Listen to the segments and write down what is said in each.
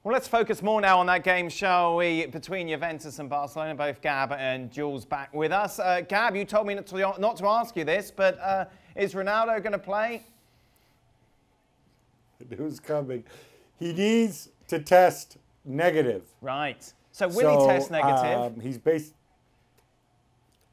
Well, let's focus more now on that game, shall we, between Juventus and Barcelona. Both Gab and Jules back with us. Gab, you told me not to ask you this, but is Ronaldo going to play? It was coming. He needs to test negative. Right. So will he test negative? He's based.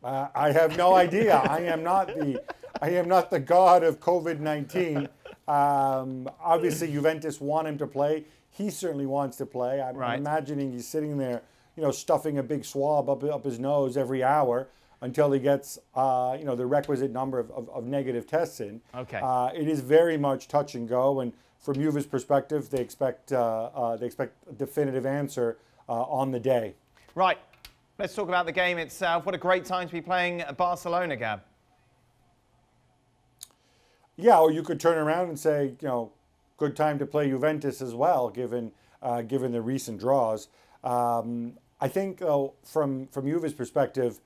I have no idea. I am not the god of COVID-19. Obviously, Juventus want him to play. He certainly wants to play. I'm imagining he's sitting there, stuffing a big swab up his nose every hour until he gets, the requisite number of negative tests in. Okay. It is very much touch and go, and from Juve's perspective, they expect a definitive answer on the day. Right. Let's talk about the game itself. What a great time to be playing Barcelona, Gab. Yeah, or you could turn around and say, good time to play Juventus as well, given the recent draws. I think, though, from Juve's perspective,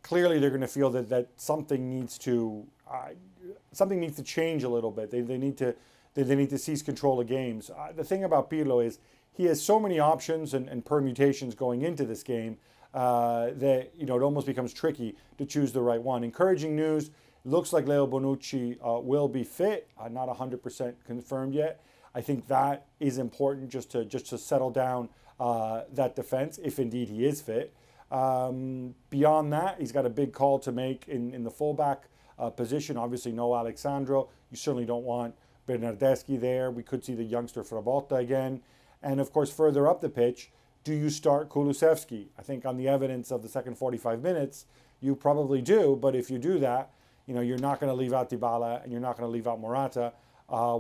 clearly they're going to feel that something needs to change a little bit. They need to seize control of games. The thing about Pirlo is he has so many options and permutations going into this game that it almost becomes tricky to choose the right one. Encouraging news. Looks like Leo Bonucci will be fit, not 100% confirmed yet. I think that is important just to settle down that defense, if indeed he is fit. Beyond that, he's got a big call to make in the fullback position. Obviously, no Alexandro. You certainly don't want Bernardeschi there. We could see the youngster Frabotta again. And of course, further up the pitch, do you start Kulusevski? I think on the evidence of the second 45 minutes, you probably do. But if you do that, you're not going to leave out Dybala and you're not going to leave out Morata,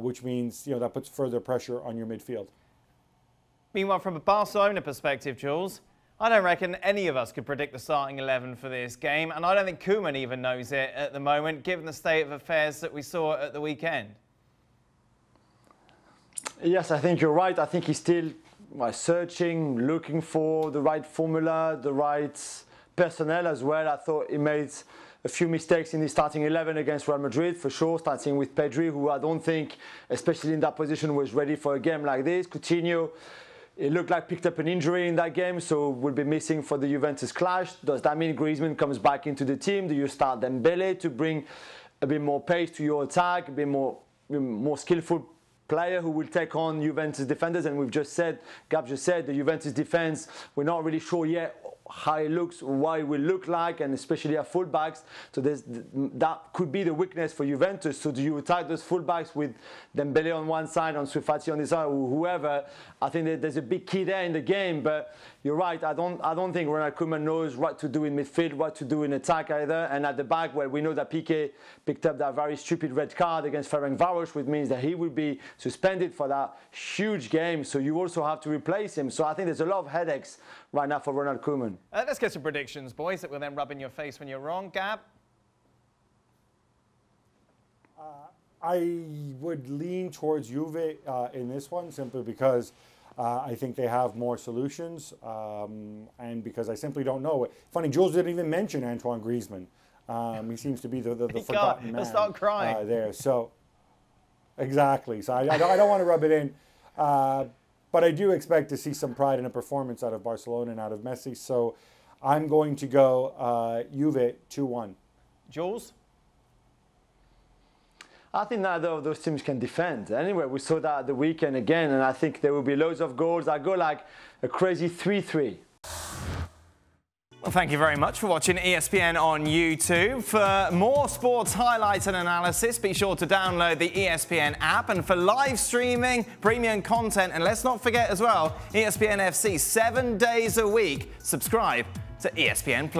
which means, that puts further pressure on your midfield. Meanwhile, from a Barcelona perspective, Jules, I don't reckon any of us could predict the starting 11 for this game. And I don't think Koeman even knows it at the moment, given the state of affairs that we saw at the weekend. Yes, I think you're right. I think he's still searching, looking for the right formula, the right personnel as well. I thought he made a few mistakes in the starting 11 against Real Madrid, for sure, starting with Pedri, who I don't think, especially in that position, was ready for a game like this. Coutinho, it looked like picked up an injury in that game, so will be missing for the Juventus clash. Does that mean Griezmann comes back into the team? Do you start Dembele to bring a bit more pace to your attack, a bit more skillful player who will take on Juventus defenders? And we've just said, Gab just said, the Juventus defense, we're not really sure yet how it looks, what it will look like, and especially our fullbacks. So that could be the weakness for Juventus. So do you attack those fullbacks with Dembele on one side, Ansu Fati on the side, or whoever? I think that there's a big key there in the game. But you're right. I don't think Ronald Koeman knows what to do in midfield, what to do in attack either. And at the back, well, we know that Piqué picked up that very stupid red card against Ferencváros, which means that he will be suspended for that huge game. So you also have to replace him. So I think there's a lot of headaches right now for Ronald Koeman. Let's get some predictions, boys, that will then rub in your face when you're wrong. Gab? I would lean towards Juve in this one, simply because I think they have more solutions, and because I simply don't know. Funny, Jules didn't even mention Antoine Griezmann. He seems to be the forgotten man. Start crying. There. So, exactly. So I don't want to rub it in. But I do expect to see some pride in a performance out of Barcelona and out of Messi. So I'm going to go Juve 2-1. Jules? I think neither of those teams can defend. Anyway, we saw that at the weekend again, and I think there will be loads of goals. I go like a crazy 3-3. Well, thank you very much for watching ESPN on YouTube. For more sports highlights and analysis, be sure to download the ESPN app. And for live streaming, premium content, and let's not forget as well, ESPN FC 7 days a week. Subscribe to ESPN+.